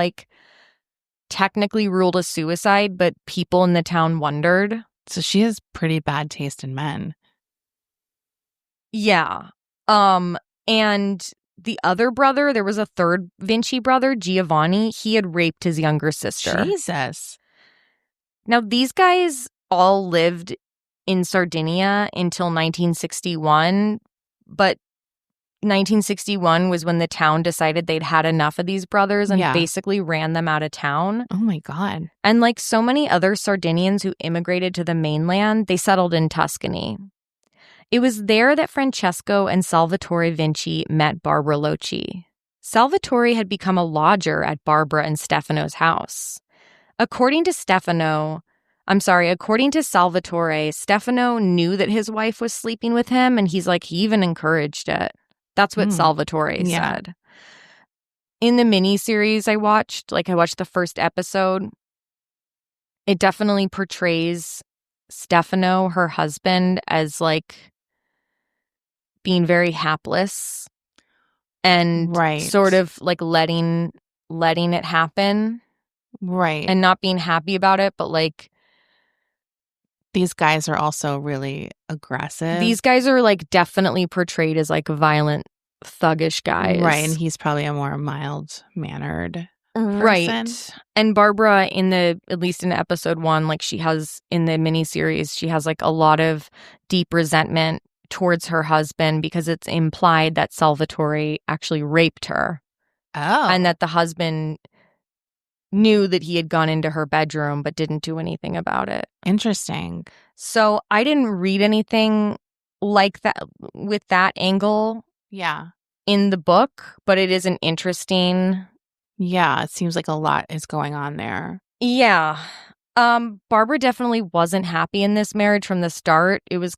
[SPEAKER 1] technically ruled a suicide, but people in the town wondered.
[SPEAKER 2] So she has pretty bad taste in men.
[SPEAKER 1] Yeah. And the other brother, there was a third Vinci brother, Giovanni. He had raped his younger sister.
[SPEAKER 2] Jesus.
[SPEAKER 1] Now, these guys all lived in Sardinia until 1961, but 1961 was when the town decided they'd had enough of these brothers and basically ran them out of town.
[SPEAKER 2] Oh, my God.
[SPEAKER 1] And like so many other Sardinians who immigrated to the mainland, they settled in Tuscany. It was there that Francesco and Salvatore Vinci met Barbara Loci. Salvatore had become a lodger at Barbara and Stefano's house. According to Salvatore, Stefano knew that his wife was sleeping with him, and he even encouraged it. That's what Salvatore said. In the miniseries I watched the first episode, it definitely portrays Stefano, her husband, as being very hapless and sort of letting it happen.
[SPEAKER 2] Right.
[SPEAKER 1] And not being happy about it, but
[SPEAKER 2] these guys are also really aggressive.
[SPEAKER 1] These guys are definitely portrayed as violent, thuggish guys.
[SPEAKER 2] Right, and he's probably a more mild-mannered person.
[SPEAKER 1] Right. And Barbara, at least in episode 1, she has in the miniseries, she has a lot of deep resentment towards her husband because it's implied that Salvatore actually raped her.
[SPEAKER 2] Oh.
[SPEAKER 1] And that the husband knew that he had gone into her bedroom but didn't do anything about it.
[SPEAKER 2] Interesting.
[SPEAKER 1] So I didn't read anything like that with that angle.
[SPEAKER 2] Yeah.
[SPEAKER 1] In the book, but it is an interesting.
[SPEAKER 2] Yeah, it seems like a lot is going on there.
[SPEAKER 1] Yeah. Barbara definitely wasn't happy in this marriage from the start. It was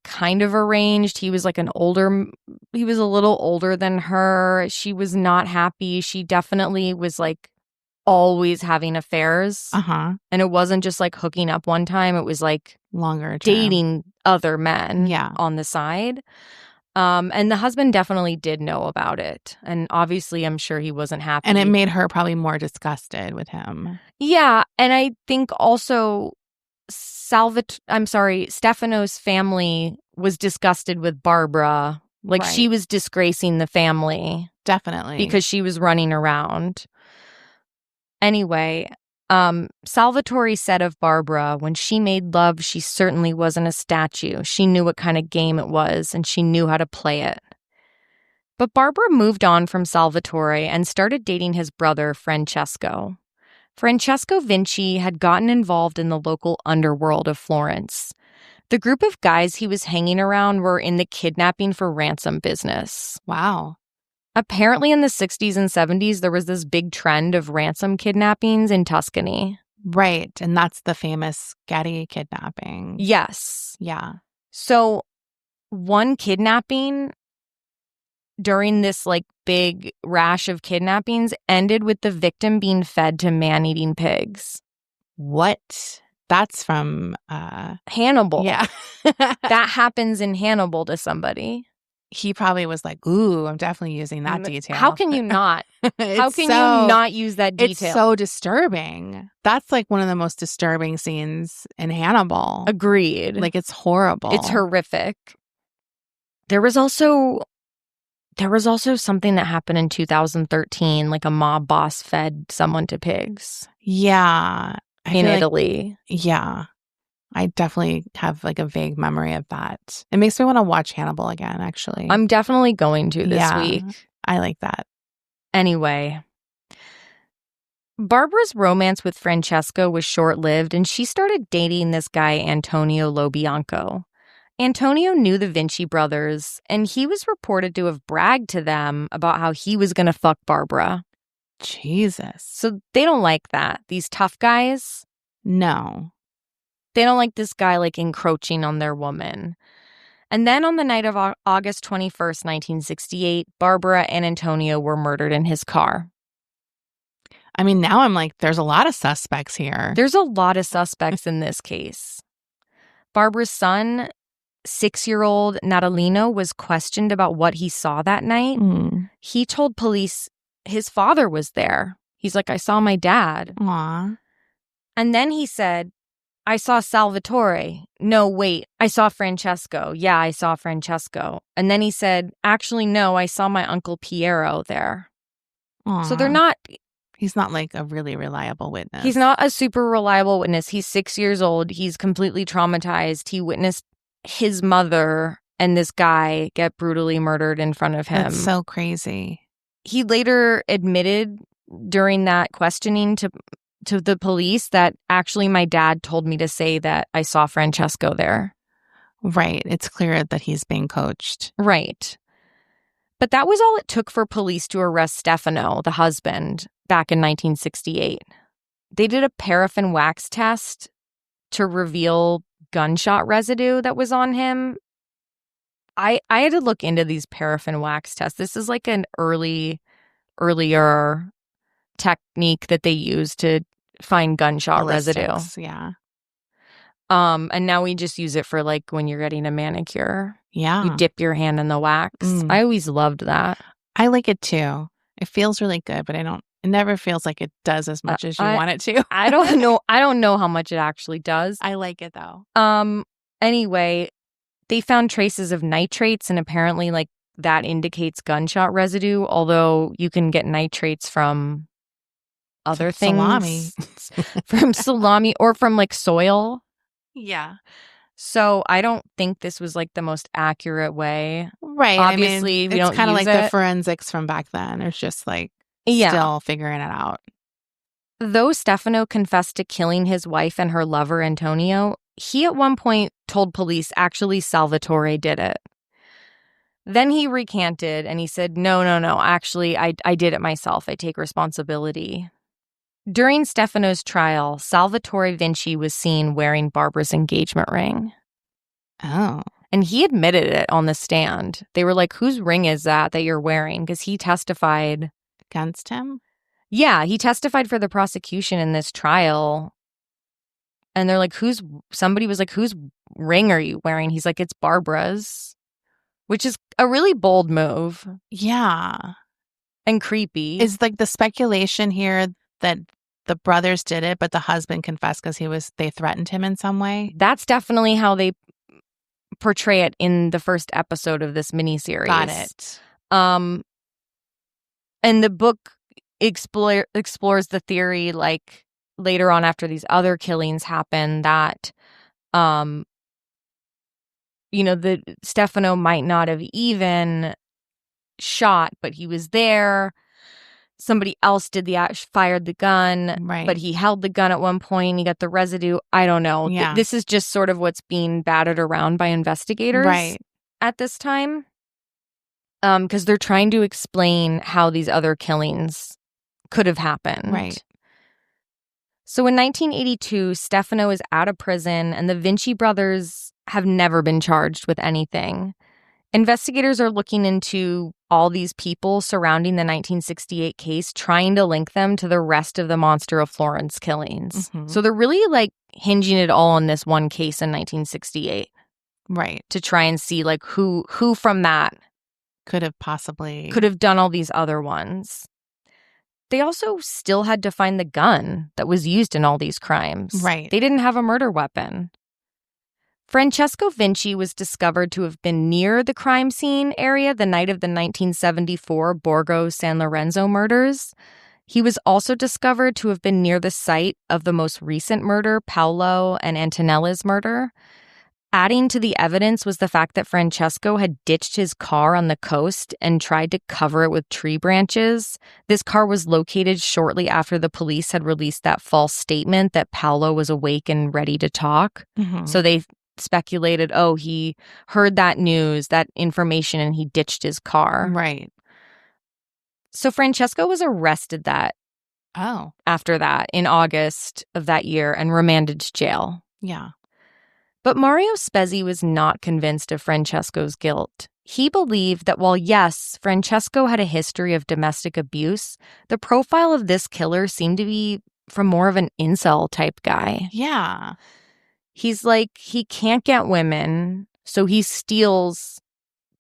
[SPEAKER 1] kind of arranged. He was he was a little older than her. She was not happy. She definitely was always having affairs.
[SPEAKER 2] Uh-huh.
[SPEAKER 1] And it wasn't just hooking up one time. It was
[SPEAKER 2] longer term.
[SPEAKER 1] Dating other men on the side. And the husband definitely did know about it. And obviously, I'm sure he wasn't happy.
[SPEAKER 2] And it made her probably more disgusted with him.
[SPEAKER 1] Yeah. And I think also Stefano's family was disgusted with Barbara. She was disgracing the family.
[SPEAKER 2] Definitely.
[SPEAKER 1] Because she was running around. Anyway, Salvatore said of Barbara, when she made love, she certainly wasn't a statue. She knew what kind of game it was, and she knew how to play it. But Barbara moved on from Salvatore and started dating his brother, Francesco. Francesco Vinci had gotten involved in the local underworld of Florence. The group of guys he was hanging around were in the kidnapping for ransom business.
[SPEAKER 2] Wow.
[SPEAKER 1] Apparently in the 60s and 70s, there was this big trend of ransom kidnappings in Tuscany.
[SPEAKER 2] Right. And that's the famous Getty kidnapping.
[SPEAKER 1] Yes.
[SPEAKER 2] Yeah.
[SPEAKER 1] So one kidnapping during this like big rash of kidnappings ended with the victim being fed to man-eating pigs.
[SPEAKER 2] What? That's from
[SPEAKER 1] Hannibal.
[SPEAKER 2] Yeah.
[SPEAKER 1] That happens in Hannibal to somebody.
[SPEAKER 2] He probably was like, ooh, I'm definitely using that detail.
[SPEAKER 1] How can you not? How can you not use that detail?
[SPEAKER 2] It's so disturbing. That's like one of the most disturbing scenes in Hannibal.
[SPEAKER 1] Agreed.
[SPEAKER 2] Like, it's horrible.
[SPEAKER 1] It's horrific. There was also something that happened in 2013, like a mob boss fed someone to pigs.
[SPEAKER 2] Yeah.
[SPEAKER 1] In Italy.
[SPEAKER 2] Yeah. I definitely have like a vague memory of that. It makes me want to watch Hannibal again, actually.
[SPEAKER 1] I'm definitely going to this week.
[SPEAKER 2] I like that.
[SPEAKER 1] Anyway, Barbara's romance with Francesco was short-lived, and she started dating this guy, Antonio Lobianco. Antonio knew the Vinci brothers, and he was reported to have bragged to them about how he was going to fuck Barbara.
[SPEAKER 2] Jesus.
[SPEAKER 1] So they don't like that. These tough guys?
[SPEAKER 2] No.
[SPEAKER 1] They don't like this guy, like, encroaching on their woman. And then on the night of August 21st, 1968, Barbara and Antonio were murdered in his car.
[SPEAKER 2] I mean, now I'm like, there's a lot of suspects here.
[SPEAKER 1] There's a lot of suspects in this case. Barbara's son, 6-year-old Natalino, was questioned about what he saw that night. He told police his father was there. He's like, I saw my dad.
[SPEAKER 2] Aww.
[SPEAKER 1] And then he said, I saw Salvatore. No, wait, I saw Francesco. Yeah, I saw Francesco. And then he said, actually, no, I saw my uncle Piero there.
[SPEAKER 2] Aww.
[SPEAKER 1] So they're not...
[SPEAKER 2] He's not like a really reliable witness.
[SPEAKER 1] He's not a super reliable witness. He's 6 years old. He's completely traumatized. He witnessed his mother and this guy get brutally murdered in front of him.
[SPEAKER 2] That's so crazy.
[SPEAKER 1] He later admitted during that questioning to the police that actually my dad told me to say that I saw Francesco there.
[SPEAKER 2] Right. It's clear that he's being coached.
[SPEAKER 1] Right. But that was all it took for police to arrest Stefano, the husband, back in 1968. They did a paraffin wax test to reveal gunshot residue that was on him. I had to look into these paraffin wax tests. This is like an earlier technique that they use to find gunshot residue.
[SPEAKER 2] Yeah.
[SPEAKER 1] And now we just use it for like when you're getting a manicure.
[SPEAKER 2] Yeah.
[SPEAKER 1] You dip your hand in the wax. I always loved that.
[SPEAKER 2] I like it too. It feels really good, but it never feels like it does as much as you want it to.
[SPEAKER 1] I don't know. I don't know how much it actually does.
[SPEAKER 2] I like it though.
[SPEAKER 1] Anyway, they found traces of nitrates, and apparently like that indicates gunshot residue, although you can get nitrates from other things.
[SPEAKER 2] Salami.
[SPEAKER 1] From salami or from like soil.
[SPEAKER 2] Yeah.
[SPEAKER 1] So I don't think this was like the most accurate way.
[SPEAKER 2] Right.
[SPEAKER 1] Obviously,
[SPEAKER 2] I mean,
[SPEAKER 1] we don't
[SPEAKER 2] it's kind of
[SPEAKER 1] use
[SPEAKER 2] like
[SPEAKER 1] it.
[SPEAKER 2] the forensics from back then. It's just like still figuring it out.
[SPEAKER 1] Though Stefano confessed to killing his wife and her lover, Antonio, he at one point told police actually Salvatore did it. Then he recanted and he said, no, actually, I did it myself. I take responsibility. During Stefano's trial, Salvatore Vinci was seen wearing Barbara's engagement ring.
[SPEAKER 2] Oh.
[SPEAKER 1] And he admitted it on the stand. They were like, whose ring is that you're wearing? Because he testified.
[SPEAKER 2] Against him?
[SPEAKER 1] Yeah, he testified for the prosecution in this trial. And they're like, somebody was like, whose ring are you wearing? He's like, it's Barbara's, which is a really bold move.
[SPEAKER 2] Yeah.
[SPEAKER 1] And creepy.
[SPEAKER 2] Is like the speculation here that the brothers did it, but the husband confessed because they threatened him in some way?
[SPEAKER 1] That's definitely how they portray it in the first episode of this miniseries.
[SPEAKER 2] Got it.
[SPEAKER 1] And the book explores the theory, like, later on after these other killings happen, that, the Stefano might not have even shot, but he was there. Somebody else fired the gun,
[SPEAKER 2] right.
[SPEAKER 1] But he held the gun at one point. He got the residue. I don't know.
[SPEAKER 2] Yeah.
[SPEAKER 1] This is just sort of what's being battered around by investigators at this time. Because they're trying to explain how these other killings could have happened.
[SPEAKER 2] Right.
[SPEAKER 1] So in 1982, Stefano is out of prison, and the Vinci brothers have never been charged with anything. Investigators are looking into all these people surrounding the 1968 case, trying to link them to the rest of the Monster of Florence killings.
[SPEAKER 2] Mhm.
[SPEAKER 1] So they're really like hinging it all on this one case in 1968.
[SPEAKER 2] Right.
[SPEAKER 1] To try and see like who from that
[SPEAKER 2] could have
[SPEAKER 1] done all these other ones. They also still had to find the gun that was used in all these crimes.
[SPEAKER 2] Right.
[SPEAKER 1] They didn't have a murder weapon. Francesco Vinci was discovered to have been near the crime scene area the night of the 1974 Borgo San Lorenzo murders. He was also discovered to have been near the site of the most recent murder, Paolo and Antonella's murder. Adding to the evidence was the fact that Francesco had ditched his car on the coast and tried to cover it with tree branches. This car was located shortly after the police had released that false statement that Paolo was awake and ready to talk.
[SPEAKER 2] Mm-hmm.
[SPEAKER 1] So they speculated, oh, he heard that news, that information, and he ditched his car.
[SPEAKER 2] Right.
[SPEAKER 1] So Francesco was arrested after that in August of that year and remanded to jail.
[SPEAKER 2] Yeah.
[SPEAKER 1] But Mario Spezzi was not convinced of Francesco's guilt. He believed that while, yes, Francesco had a history of domestic abuse, the profile of this killer seemed to be from more of an incel type guy.
[SPEAKER 2] Yeah.
[SPEAKER 1] He's like, he can't get women, so he steals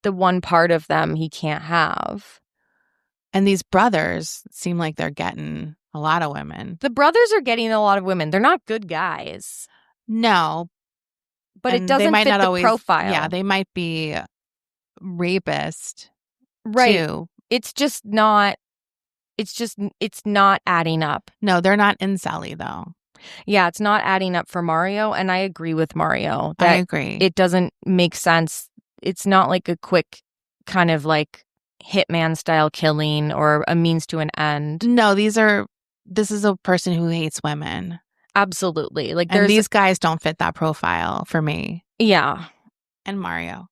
[SPEAKER 1] the one part of them he can't have.
[SPEAKER 2] And these brothers seem like they're getting a lot of women.
[SPEAKER 1] The brothers are getting a lot of women. They're not good guys.
[SPEAKER 2] No.
[SPEAKER 1] But it doesn't fit the profile.
[SPEAKER 2] Yeah, they might be rapist.
[SPEAKER 1] Right.
[SPEAKER 2] Too.
[SPEAKER 1] It's not adding up.
[SPEAKER 2] No, they're not incel-y though.
[SPEAKER 1] Yeah, it's not adding up for Mario, and I agree with Mario.
[SPEAKER 2] I agree.
[SPEAKER 1] It doesn't make sense. It's not like a quick kind of like hitman style killing or a means to an end.
[SPEAKER 2] No, this is a person who hates women.
[SPEAKER 1] Absolutely. Like,
[SPEAKER 2] and these guys don't fit that profile for me.
[SPEAKER 1] Yeah.
[SPEAKER 2] And Mario.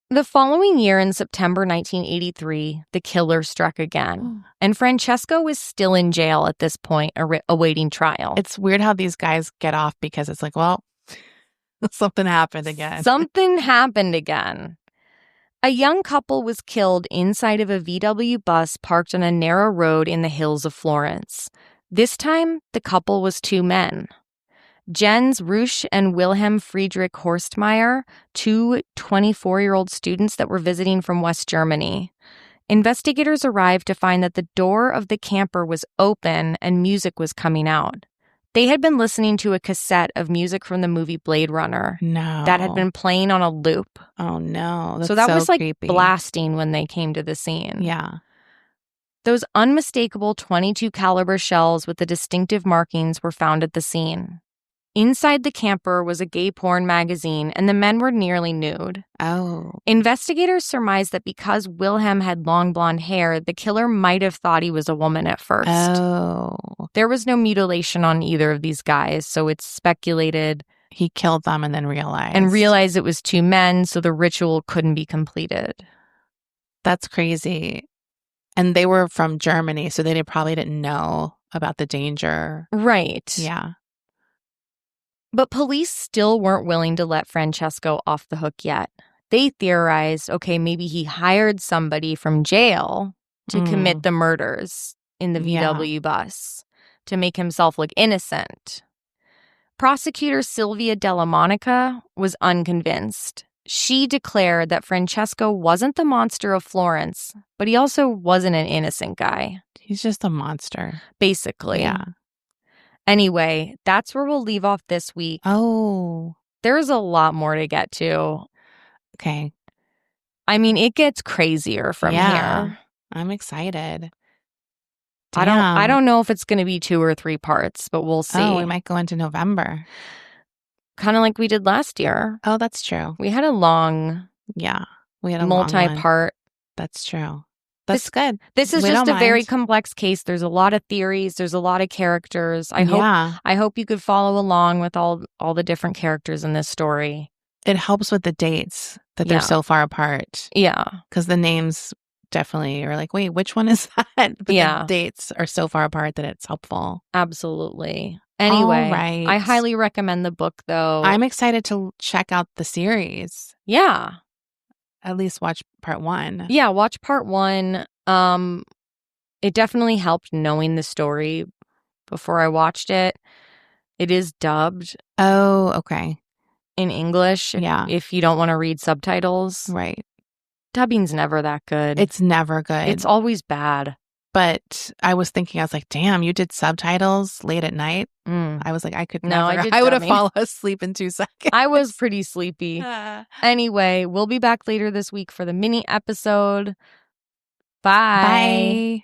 [SPEAKER 1] The following year, in September 1983, the killer struck again. And Francesco was still in jail at this point, awaiting trial.
[SPEAKER 2] It's weird how these guys get off because it's like, well, something happened again.
[SPEAKER 1] Something happened again. A young couple was killed inside of a VW bus parked on a narrow road in the hills of Florence. This time, the couple was two men. Jens Rusch and Wilhelm Friedrich Horstmeier, two 24-year-old students that were visiting from West Germany. Investigators arrived to find that the door of the camper was open and music was coming out. They had been listening to a cassette of music from the movie Blade Runner.
[SPEAKER 2] No.
[SPEAKER 1] That had been playing on a loop.
[SPEAKER 2] Oh, no. That's
[SPEAKER 1] so that was like
[SPEAKER 2] creepy.
[SPEAKER 1] Blasting when they came to the scene.
[SPEAKER 2] Yeah.
[SPEAKER 1] Those unmistakable .22 caliber shells with the distinctive markings were found at the scene. Inside the camper was a gay porn magazine, and the men were nearly nude.
[SPEAKER 2] Oh.
[SPEAKER 1] Investigators surmised that because Wilhelm had long blonde hair, the killer might have thought he was a woman at first.
[SPEAKER 2] Oh.
[SPEAKER 1] There was no mutilation on either of these guys, so it's speculated
[SPEAKER 2] he killed them and then realized.
[SPEAKER 1] And realized it was two men, so the ritual couldn't be completed.
[SPEAKER 2] That's crazy. And they were from Germany, so they probably didn't know about the danger.
[SPEAKER 1] Right.
[SPEAKER 2] Yeah.
[SPEAKER 1] But police still weren't willing to let Francesco off the hook yet. They theorized, okay, maybe he hired somebody from jail to commit the murders in the VW bus to make himself look innocent. Prosecutor Silvia Della Monica was unconvinced. She declared that Francesco wasn't the monster of Florence, but he also wasn't an innocent guy.
[SPEAKER 2] He's just a monster.
[SPEAKER 1] Basically.
[SPEAKER 2] Yeah.
[SPEAKER 1] Anyway, that's where we'll leave off this week.
[SPEAKER 2] Oh.
[SPEAKER 1] There's a lot more to get to.
[SPEAKER 2] Okay.
[SPEAKER 1] I mean, it gets crazier from here.
[SPEAKER 2] I'm excited.
[SPEAKER 1] I don't know if it's going to be 2 or 3 parts, but we'll see.
[SPEAKER 2] Oh, we might go into November.
[SPEAKER 1] Kind of like we did last year.
[SPEAKER 2] Oh, that's true.
[SPEAKER 1] We had a long,
[SPEAKER 2] we had a
[SPEAKER 1] multi-part.
[SPEAKER 2] That's true. That's good.
[SPEAKER 1] This is just a very complex case. There's a lot of theories. There's a lot of characters. I hope you could follow along with all the different characters in this story.
[SPEAKER 2] It helps with the dates that they're so far apart.
[SPEAKER 1] Yeah.
[SPEAKER 2] Because the names definitely are like, wait, which one is that? But the dates are so far apart that it's helpful.
[SPEAKER 1] Absolutely. Anyway,
[SPEAKER 2] right.
[SPEAKER 1] I highly recommend the book, though.
[SPEAKER 2] I'm excited to check out the series.
[SPEAKER 1] Yeah.
[SPEAKER 2] at least watch part 1.
[SPEAKER 1] Yeah, watch part 1. It definitely helped knowing the story before I watched it. It is dubbed.
[SPEAKER 2] Oh, okay.
[SPEAKER 1] In English.
[SPEAKER 2] Yeah.
[SPEAKER 1] If you don't want to read subtitles.
[SPEAKER 2] Right.
[SPEAKER 1] Dubbing's never that good.
[SPEAKER 2] It's never good.
[SPEAKER 1] It's always bad.
[SPEAKER 2] But I was like, damn, you did subtitles late at night? I was like, I could never. I would have fallen asleep in 2 seconds.
[SPEAKER 1] I was pretty sleepy. Anyway, we'll be back later this week for the mini episode. Bye.
[SPEAKER 2] Bye.